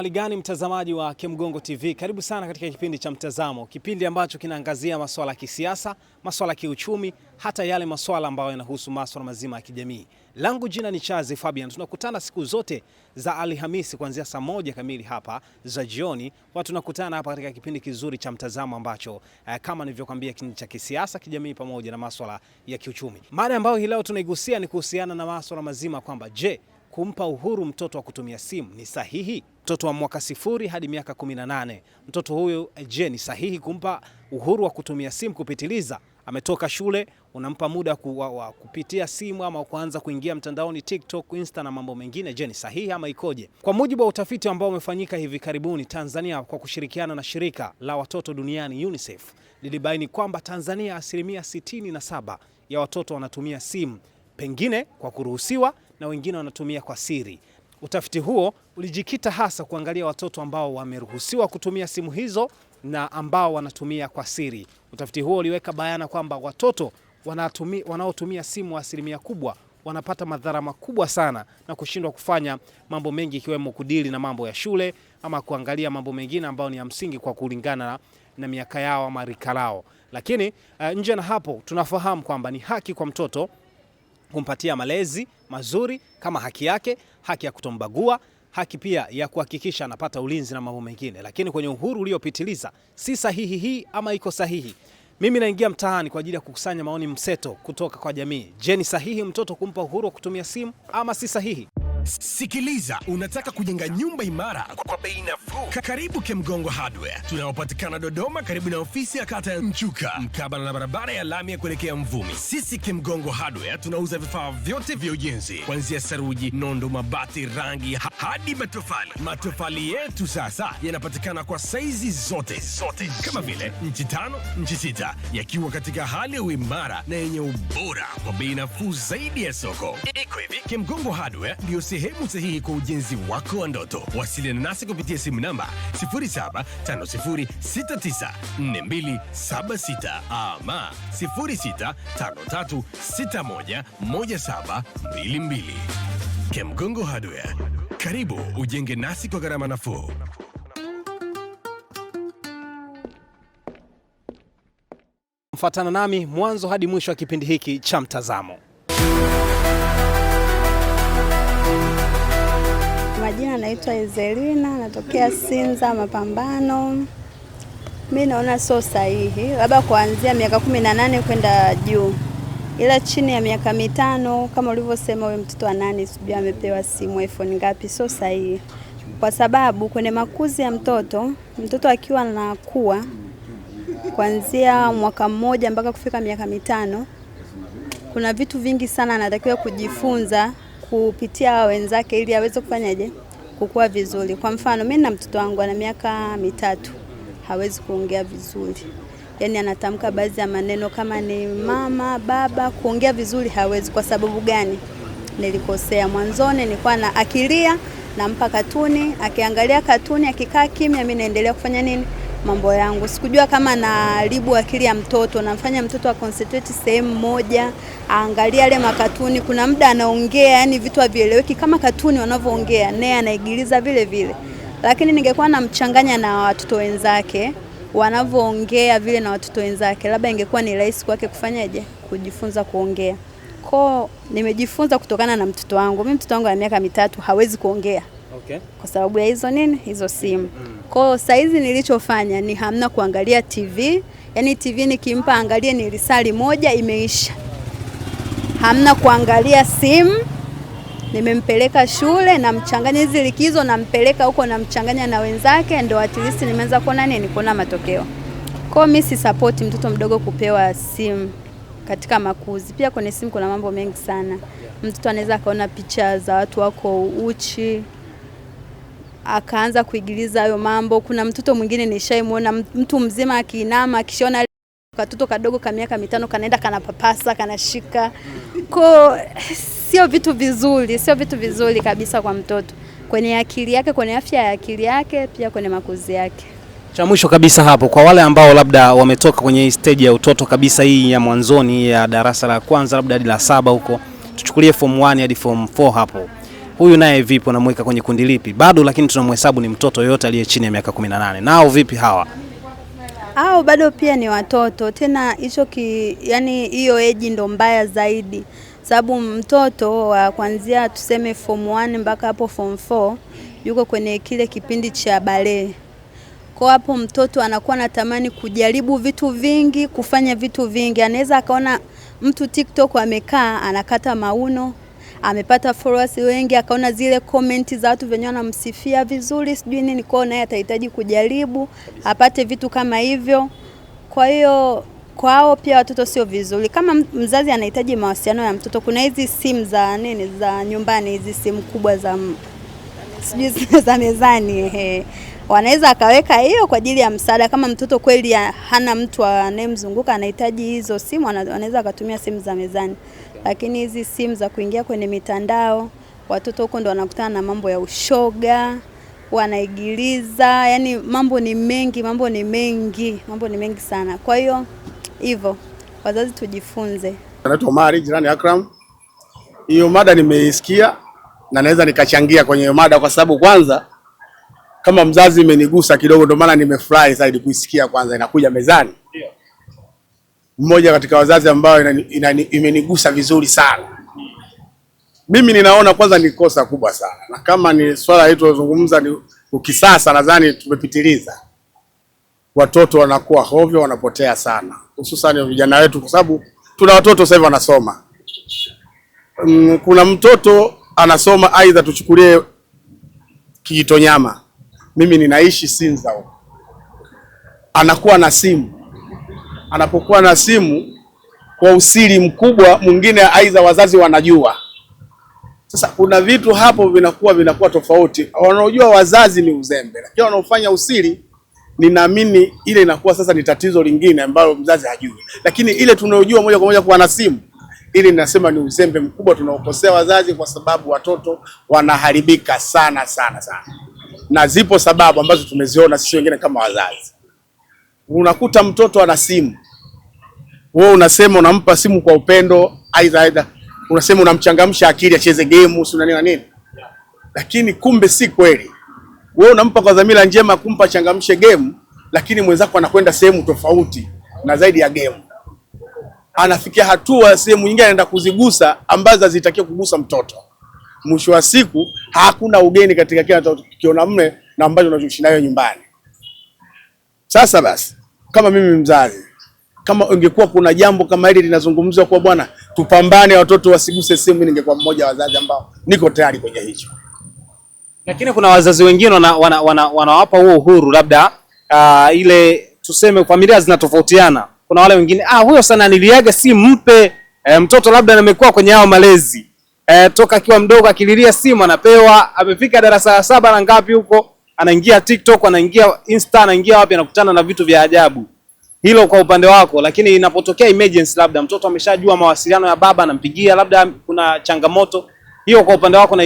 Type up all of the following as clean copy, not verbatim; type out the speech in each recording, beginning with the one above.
hali gani mtazamaji wa Kemgongo TV? Karibu sana katika kipindi cha Mtazamo, kipindi ambacho kinaangazia masuala ya kisiasa, masuala ya kiuchumi, hata yale masuala ambayo yanahusu masuala mazima ya kijamii. Langu jina ni Chazi Fabian. Tunakutana siku zote za Alhamisi kuanzia saa 1 kamili hapa za jioni. Watu tunakutana hapa katika kipindi kizuri cha Mtazamo ambacho kama nilivyokuambia kipindi cha kisiasa, kijamii pamoja na masuala ya kiuchumi. Mada ambayo hii leo tunaigusia ni kuhusiana na masuala mazima kwamba je, kumpa uhuru mtoto wa kutumia simu ni sahihi? Mtoto wa mwaka 0 hadi miaka 18. Mtoto huyu je, ni sahihi kumpa uhuru wa kutumia simu kupitiliza? Ametoka shule, unampa muda wa kupitia simu ama kuanza kuingia mtandaoni TikTok, Insta na mambo mengine. Je, ni sahihi ama ikoje? Kwa mujibu wa utafiti ambao umefanyika hivi karibuni, Tanzania kwa kushirikiana na shirika la watoto duniani UNICEF lilibaini kwamba Tanzania 67% ya watoto wanatumia simu, pengine kwa kuruhusiwa na wengine wanatumia kwa siri. Utafiti huo ulijikita hasa kuangalia watoto ambao wameruhusiwa kutumia simu hizo na ambao wanatumia kwa siri. Utafiti huo uliweka bayana kwamba watoto wanaotumia simu asilimia kubwa wanapata madhara makubwa sana na kushindwa kufanya mambo mengi ikiwemo kudili na mambo ya shule ama kuangalia mambo mengine ambayo ni ya msingi kwa kulingana na miaka yao ama rika lao. Lakini nje na hapo tunafahamu kwamba ni haki kwa mtoto kumpatia malezi mazuri kama haki yake, haki ya kutombagua, haki pia ya kuhakikisha anapata ulinzi na mambo mengine. Lakini kwenye uhuru uliopitiliza, si sahihi hii ama iko sahihi? Mimi naingia mtaani kwa ajili ya kukusanya maoni mseto kutoka kwa jamii. Je, ni sahihi mtoto kumpa uhuru wa kutumia simu ama si sahihi? Sikiliza, unataka kujenga nyumba imara kwa bei nafuu? Karibu Kemgongo Hardware. Tunaopatikana Dodoma karibu na ofisi ya kata ya Mchuka, mkabala na barabara ya lami ya kuelekea Mvumi. Sisi Kemgongo Hardware tunauza vifaa vyote vya ujenzi, kuanzia saruji, nondo, mabati, rangi hadi matofali. Matofali yetu sasa yanapatikana kwa saizi zote kama vile inchi 5, inchi 6, yakiwa katika hali ya uimara na yenye ubora kwa bei nafuu zaidi ya soko. Iko hivi, Kemgongo Hardware ndio sehemu sahihi kwa ujenzi wako wa ndoto. Wasiliana nasi kupitia simu namba 0750694276 ama 0653611722. Kemgongo Hardware, karibu ujenge nasi kwa gharama nafuu. Mfuatana nami mwanzo hadi mwisho wa kipindi hiki cha Mtazamo. Majina naitwa Ezelina, natokea Sinza Mapambano. Mimi naona sio sahihi, labda kuanzia miaka 18 kwenda juu. Ila chini ya miaka 5 kama ulivyosema wewe, mtoto wa 8 sijui amepewa simu iPhone ngapi, sio sahihi. Kwa sababu kwenye makuzi ya mtoto akiwa anakuwa kuanzia mwaka 1 mpaka kufika miaka 5, kuna vitu vingi sana anatakiwa kujifunza kupitia wenzake ili aweze kufanyaje kukua vizuri. Kwa mfano mimi na mtoto wangu ana miaka 3, hawezi kuongea vizuri. Yaani anatamka baadhi ya maneno kama ni mama, baba, kuongea vizuri hawezi. Kwa sababu gani? Nilikosea mwanzoni, nilikuwa na akilia nampa katuni, akiangalia katuni, akikaa kimya, mimi naendelea kufanya nini? Mambo yangu. Sikujua kama naharibu akili ya mtoto, namfanya mtoto aconcentrate sehemu moja, aangalie yale makatuni. Kuna muda anaongea, yani vitu havieleweki kama katuni wanavyoongea, naye anaigiliza vile vile. Lakini ningekuwa namchanganya na watoto wenzake, wanavyoongea vile na watoto wenzake, labda ingekuwa ni rahisi kwake kufanyaje? Kujifunza kuongea. Kwa nimejifunza kutokana na mtoto wangu. Mimi mtoto wangu ana miaka 3 hawezi kuongea. Okay. Kwa sababu ya hizo nini? Hizo simu. Kwa saizi nilichofanya ni hamna kuangalia TV. Yaani TV nikimpa angalie ni risali moja imeisha. Hamna kuangalia simu. Nimempeleka shule na mchanganya hizi likizo, na mpeleka huko na mchanganya na wenzake, ndio at least nimeanza kuona nini? Kuona matokeo. Kwa mimi si support mtoto mdogo kupewa simu katika makuzi. Pia kwenye simu kuna mambo mengi sana. Mtoto anaweza kaona picha za watu wako uchi, akaanza kuigiliza hayo mambo. Kuna mtoto mwingine nishaimuona mtu mzima akiinama akishaona katoto kadogo ka miaka 5 kanaenda kanapapasa, kanashika. Kwa sio vitu vizuri kabisa kwa mtoto. Kwenye akili yake, kwenye afya ya akili yake, pia kwenye makuzi yake. Cha mwisho kabisa hapo, kwa wale ambao labda wametoka kwenye stage ya utoto kabisa, hii ya mwanzoni ya darasa la kwanza labda hadi la 7 huko, tuchukulie form 1 hadi form 4 hapo. huyu naye vipi, unamweka kwenye kundi lipi? Bado lakini tunamhesabu ni mtoto yote aliye chini ya miaka 18. Nao vipi hawa? Hao bado pia ni watoto. Tena hicho yani hiyo age ndo mbaya zaidi. Sababu mtoto wa kuanzia tuseme form 1 mpaka hapo form 4 yuko kwenye kile kipindi cha bale. Kwa hapo mtoto anakuwa anatamani kujaribu vitu vingi, kufanya vitu vingi. Anaweza akaona mtu TikTok amekaa anakata mauno, amepata followers wengi, akaona zile comment za watu wenyewe wanamsifia vizuri, sijui nini, kwa naye atahitaji kujaribu apate vitu kama hivyo. Kwa hiyo kwa hao pia watoto sio vizuri. Kama mzazi anahitaji mawasiliano ya mtoto, kuna hizi simu za za nyumbani, hizi simu kubwa za sijui za mezani, wanaweza akaweka hiyo kwa ajili ya msaada. Kama mtoto kweli hana mtu anayemzunguka anahitaji hizo simu, wanaweza akatumia simu za mezani. Lakini hizi simu za kuingia kwenye mitandao, watoto huko ndo wanakutana na mambo ya ushoga, wanaigiliza, yani mambo ni mengi sana. Kwa hiyo hivyo wazazi tujifunze. Naitwa Omari jirani Akram. Hiyo mada nimeisikia na naweza nikachangia kwenye mada kwa sababu kwanza kama mzazi imenigusa kidogo, ndio maana nimefurahi zaidi kuisikia. Kwanza inakuja mezani, mmoja katika wazazi ambao imenigusa vizuri sana. Mimi ninaona kwanza ni kosa kubwa sana, na kama ni swala hili tunazungumza ni ukisasa, nadhani tumepitiliza. Watoto wanakuwa hovyo, wanapotea sana, hususan vijana wetu, kwa sababu tuna watoto sasa hivi wanasoma. Kuna mtoto anasoma, aidha tuchukulie Kijitonyama, mimi ninaishi Sinza, anakuwa na simu. Anapokuwa na simu kwa usiri mkubwa, mwingine aidha wazazi wanajua. Sasa kuna vitu hapo vinakuwa tofauti. Wanaojua wazazi ni uzembe, lakini wanaofanya usiri, ninaamini ile inakuwa sasa ni tatizo lingine ambalo mzazi hajui. Lakini ile tunayojua moja kwa moja kwa na simu, ili ninasema ni uzembe mkubwa tunaokosea wazazi, kwa sababu watoto wanaharibika sana. Na zipo sababu ambazo tumeziona sisi wengine kama wazazi. Unakuta mtoto ana simu, wewe unasema unampa simu kwa upendo, aidha unasema unamchangamsha akili acheze game, si na nini, lakini kumbe si kweli. Wewe unampa kwa dhamira njema kumpa changamshe game, lakini mwenzako anakwenda sehemu tofauti na zaidi ya game. Anafikia hatua sehemu nyingine anaenda kuzigusa ambazo hazitakiwa kugusa mtoto. Mwisho wa siku hakuna ugeni katika kile anachokiona mle na ambacho unachoishi nayo nyumbani. Sasa basi, kama mimi mzazi, kama ungekuwa kuna jambo kama hili linazungumzwa kwa bwana tupambane watoto wasiguse simu, ningekuwa mmoja wa wazazi ambao niko tayari kwenye hicho. Lakini kuna wazazi wengine wanawapa huo uhuru, labda ile tuseme familia zinatofautiana. Kuna wale wengine huyo sana niliaga simu mpe mtoto, labda amekuwa kwenye hao malezi toka akiwa mdogo akililia simu anapewa, amefika darasa la 7 na ngapi huko, anaingia TikTok, anaingia Insta, anaingia wapi, anakutana na vitu vya ajabu. Hilo kwa upande wako. Lakini inapotokea emergency, labda mtoto ameshajua mawasiliano ya baba, anampigia, labda kuna changamoto, hiyo kwa upande wako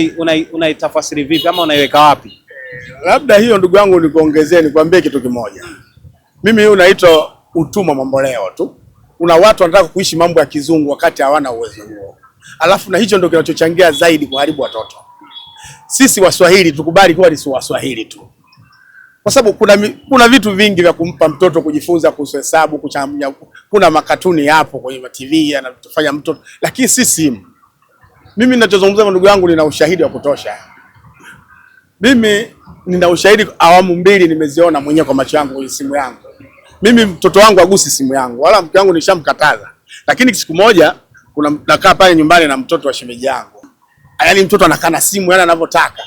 unaitafasiri vipi ama unaiweka wapi? Labda hiyo ndugu yangu nikuongezee, nikwambie kitu kimoja. Mimi hiyo naitwa utumwa mamboleo tu. Kuna watu wanataka kuishi mambo ya kizungu wakati hawana uwezo huo. Alafu na hicho ndio kinachochangia zaidi kuharibu watoto. Sisi Waswahili tukubali kuwa ni Waswahili tu. Kwa sababu kuna vitu vingi vya kumpa mtoto kujifunza kuhusu hesabu, kuchambua. Kuna makatuni hapo kwenye TV yanatufanya mtoto, lakini si simu. Mimi ninachozungumza kwa ndugu yangu nina ushahidi wa kutosha. Mimi nina ushahidi awamu 2 nimeziona mwenyewe kwa macho yangu kwenye simu yangu. Mimi mtoto wangu agusi simu yangu, wala mke wangu nishamkataza. Lakini siku moja kuna nakaa pale nyumbani na mtoto wa shemeji yangu. Yaani mtoto anakaa na simu yana anavyotaka.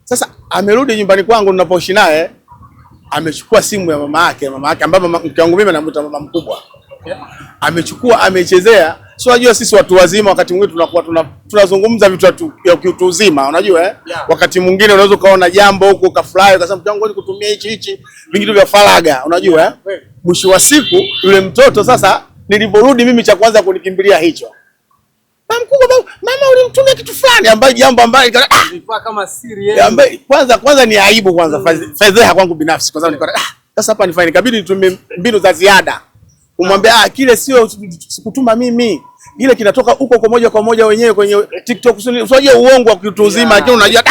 Sasa amerudi nyumbani kwangu ninapoishi naye, amechukua simu ya mama yake ambaye mke wangu mimi namuita mama mkubwa. Amechukua amechezea. Sio, unajua sisi watu wazima wakati mwingine tunakuwa tunazungumza vitu vya kiutu uzima, unajua Wakati mwingine unaweza kaona jambo huko ukafurahi ukasema mtu wangu kutumia hichi vingi vya faraga, unajua Mwisho wa siku yule mtoto sasa, niliporudi mimi cha kwanza kunikimbilia hicho. Mama mkubwa, mama ulimtumia kitu fulani ambaye jambo ambaye ilikuwa kama siri yeye. Ambaye kwanza ni aibu fedheha kwangu binafsi, kwa sababu nilikuwa sasa hapa nifanye, ikabidi nitumie mbinu za ziada Kumwambia kile sio sikutuma mimi. Ile kinatoka huko kwa moja wenyewe kwenye TikTok. Usije uongo wa kitu uzima lakini unajua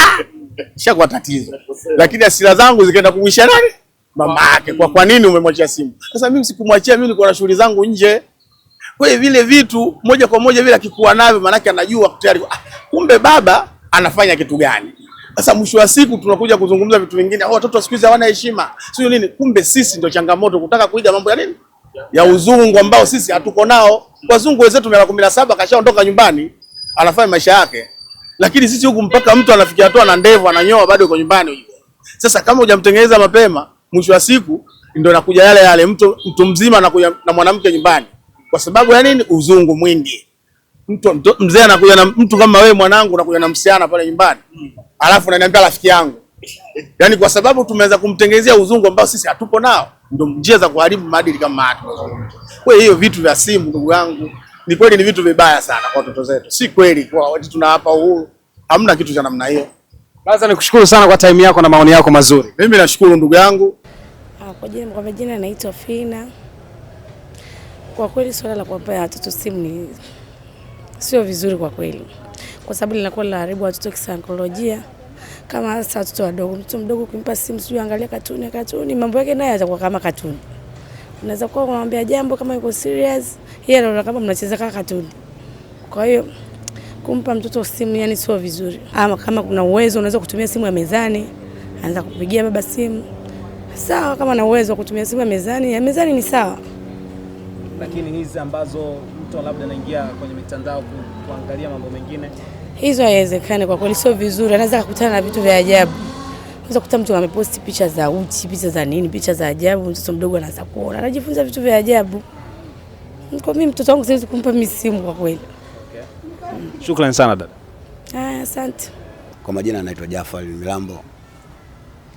shakuwa tatizo. Lakini hasira zangu zikaenda kumwisha nani? Mama yake. Kwa nini umemwachia simu? Sasa mimi sikumwachia, mimi nilikuwa na shughuli zangu nje. Kwa hiyo vile vitu moja kwa moja vile akikuwa navyo maana yake anajua tayari kumbe baba anafanya kitu gani. Sasa mwisho wa siku tunakuja kuzungumza vitu vingine. Watoto siku hizi hawana heshima. Sio nini? Kumbe sisi ndio changamoto kutaka kuiga mambo ya nini? Ya uzungu ambao sisi hatuko nao. Wazungu wenzetu miaka 17 kashaondoka nyumbani, anafanya maisha yake. Lakini sisi huku mpaka mtu anafikia hatua na ndevu ananyoa bado yuko nyumbani. Sasa kama hujamtengeneza mapema, mwisho wa siku ndio nakuja yale mtu mzima anakuja na mwanamke nyumbani. Kwa sababu ya nini? Uzungu mwingi. Mtu mzee anakuja na mtu kama wewe mwanangu unakuja na msichana pale nyumbani. Alafu unaniambia rafiki yangu. Yaani kwa sababu tumeweza kumtengenezea uzungu ambao sisi hatupo nao, ndio njia za kuharibu maadili kama haya. Kwa hiyo vitu vya simu ndugu yangu, ni kweli ni vitu vibaya sana kwa watoto zetu. Si kweli kwa watu tunawapa uhuru. Hamna kitu cha namna hiyo. Sasa nikushukuru sana kwa time yako na maoni yako mazuri. Mimi nashukuru ndugu yangu. Kwa majina naitwa Fina. Kwa kweli swala la kuwapa watoto simu ni sio vizuri kwa kweli. Kwa sababu linakuwa linaharibu watoto kisaikolojia. Kama hasa watoto wadogo, mtoto mdogo kumpa simu sio angalia katuni, mambo yake naye yatakuwa kama katuni. Unaweza kuwa unamwambia jambo kama yuko serious, yeye anaona kama mnacheza kama katuni. Kwa hiyo kumpa mtoto simu yani sio vizuri. Ama kama kuna uwezo unaweza kutumia simu ya mezani, anza kupigia baba simu. Sawa, kama na uwezo wa kutumia simu ya mezani ni sawa. Lakini hizi ambazo mtu labda anaingia kwenye mitandao kuangalia mambo mengine, hizo haiwezekani kwa kweli, sio vizuri. Anaweza kukutana na vitu vya ajabu. Unaweza kukuta mtu ameposti picha za uchi, picha za nini, picha za ajabu, mtoto mdogo anaanza kuona, anajifunza vitu vya ajabu. Kwa mimi mtoto wangu siwezi kumpa mimi simu kwa kweli. Okay. Shukrani sana dada. Asante. Kwa majina anaitwa Jafari Milambo.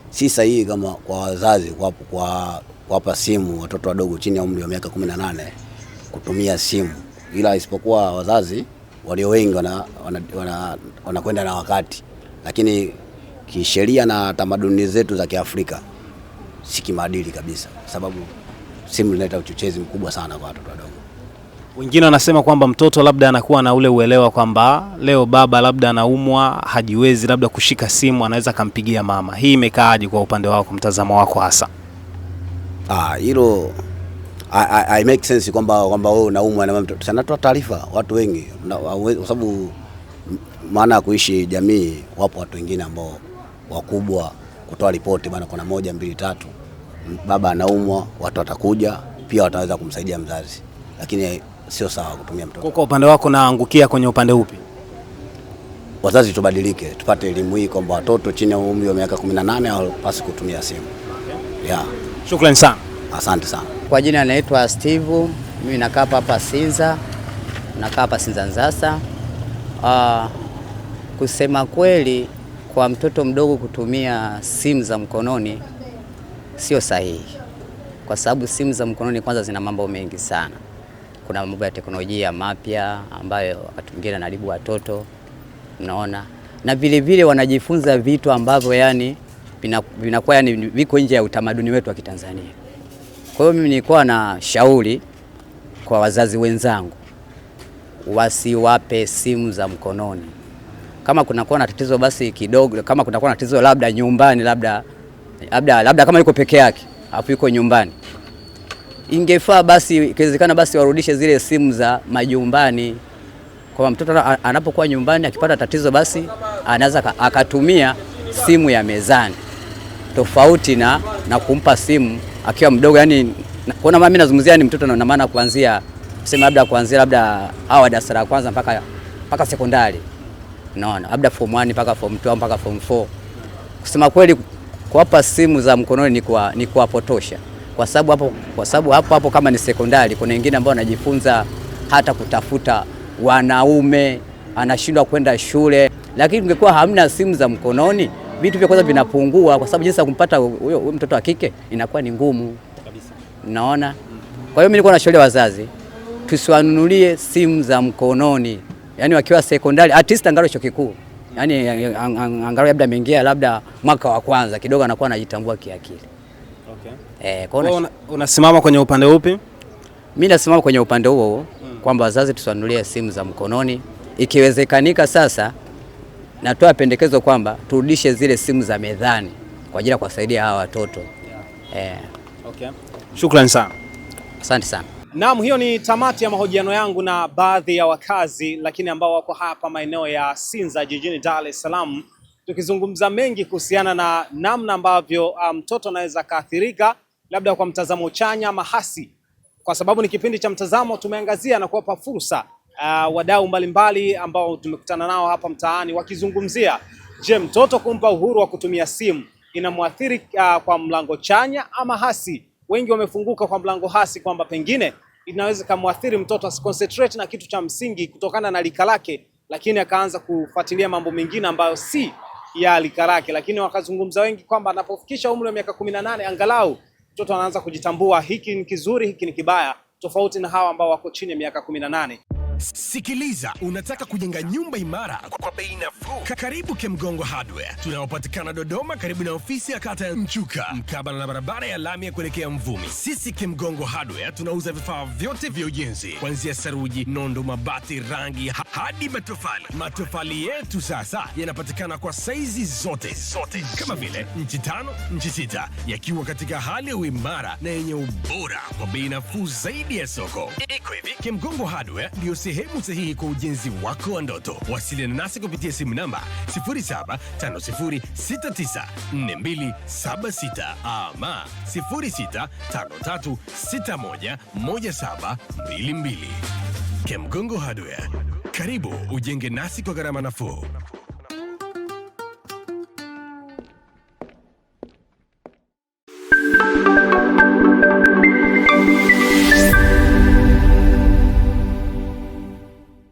Si sahihi kama kwa wazazi kuwapa simu watoto wadogo chini ya umri wa miaka 18 kutumia simu. Ila isipokuwa wazazi walio wengi wanakwenda na wakati. Lakini kisheria na tamaduni zetu za Kiafrika si kimaadili kabisa, sababu simu inaleta uchochezi mkubwa sana kwa watoto wadogo. Wengine wanasema kwamba mtoto labda anakuwa na ule uelewa kwamba leo baba labda anaumwa, hajiwezi labda kushika simu, anaweza kumpigia mama. Hii imekaaje kwa upande wako, mtazamo wako hasa? Hilo I make sense kwamba wewe unaumwa na mama mtoto. Sanatoa taarifa watu wengi kwa sababu maana kuishi jamii, wapo watu wengine ambao wakubwa kutoa ripoti bana, kuna 1 2 3 baba anaumwa, watu watakuja pia wataweza kumsaidia mzazi. Lakini sio sawa kutumia mtoto. Kwa upande wako naangukia kwenye upande upi? Wazazi tubadilike, tupate elimu hii kwamba watoto chini ya umri wa miaka 18 hawapaswi kutumia simu. Okay. Yeah. Shukrani sana. Asante sana. Kwa jina naitwa Steve, mimi nakaa hapa Sinza. Nakaa hapa Sinza Nzasa. Kusema kweli kwa mtoto mdogo kutumia simu za mkononi sio sahihi. Kwa sababu simu za mkononi kwanza zina mambo mengi sana. Kuna mambo ya teknolojia mapya ambayo wakati mwingine yanaharibu watoto, unaona. Na vile vile wanajifunza vitu ambavyo yani vinakuwa yani viko nje ya utamaduni wetu wa Kitanzania. Kwa hiyo mimi nilikuwa na shauri kwa wazazi wenzangu wasiwape simu za mkononi. Kama kunakuwa na tatizo basi kidogo, kama kunakuwa na tatizo labda nyumbani, labda kama yuko peke yake, hapo yuko nyumbani, ingefaa basi ikiwezekana basi warudishe zile simu za majumbani. Kwa mtoto anapokuwa nyumbani akipata tatizo basi anaweza akatumia simu ya mezani, tofauti na kumpa simu akiwa mdogo. Yani kuna mimi nazungumzia ni mtoto na maana kuanzia tuseme kuanzia hawa darasa la kwanza mpaka sekondari, unaona, labda form 1 mpaka form 2 mpaka form 4. Kusema kweli kuwapa simu za mkononi ni kuwapotosha, kwa sababu hapo kama ni sekondari kuna wengine ambao wanajifunza hata kutafuta wanaume, anashindwa kwenda shule. Lakini ungekuwa hamna simu za mkononi, vitu vya kwanza vinapungua, kwa sababu jinsi ya kumpata huyo mtoto wa kike inakuwa ni ngumu kabisa, unaona. Kwa hiyo mimi nilikuwa nashauri wazazi tusiwanunulie simu za mkononi, yani wakiwa sekondari, artist angalau chuo kikuu, yani angalau labda ameingia labda mwaka wa kwanza kidogo anakuwa anajitambua kiakili. Okay. Kwa unasimama kwenye upande upi? Mimi nasimama kwenye upande huo kwamba wazazi tusiwanunulie simu za mkononi. Ikiwezekanika sasa, natoa pendekezo kwamba turudishe zile simu za mezani kwa ajili ya kuwasaidia hawa watoto. Okay. Shukrani sana. Asante sana. Naam, hiyo ni tamati ya mahojiano yangu na baadhi ya wakazi lakini ambao wako hapa maeneo ya Sinza jijini Dar es Salaam, tukizungumza mengi kuhusiana na namna ambavyo mtoto anaweza kaathirika labda kwa mtazamo chanya ama hasi. Kwa sababu ni kipindi cha Mtazamo, tumeangazia na kuwapa fursa wadau mbalimbali ambao tumekutana nao hapa mtaani wakizungumzia, je, mtoto kumpa uhuru wa kutumia simu inamwathiri kwa mlango chanya ama hasi? Wengi wamefunguka kwa mlango hasi kwamba pengine inaweza kumwathiri mtoto asiconcentrate na kitu cha msingi kutokana na lika lake, lakini akaanza kufuatilia mambo mengine ambayo si ya lika lake. Lakini wakazungumza wengi kwamba anapofikisha umri wa miaka 18 angalau mtoto anaanza kujitambua, hiki ni kizuri, hiki ni kibaya, tofauti na hawa ambao wako chini ya miaka 18. Sikiliza, unataka kujenga nyumba imara kwa bei nafuu? Karibu Kemgongo Hardware. Tunaopatikana Dodoma karibu na ofisi ya kata ya Mchuka, mkabala na barabara ya lami ya kuelekea Mvumi. Sisi Kemgongo Hardware tunauza vifaa vyote vya ujenzi, kuanzia saruji, nondo, mabati, rangi hadi matofali. Matofali yetu sasa yanapatikana kwa saizi zote kama vile inchi 5, inchi 6, yakiwa katika hali ya uimara na yenye ubora kwa bei nafuu zaidi ya soko. Iko hivi, Kemgongo Hardware ndio sehemu sahihi kwa ujenzi wako wa ndoto. Wasiliana nasi kupitia simu namba 0750694276 ama 0653611722. Kemgongo Hardware, karibu ujenge nasi kwa gharama nafuu.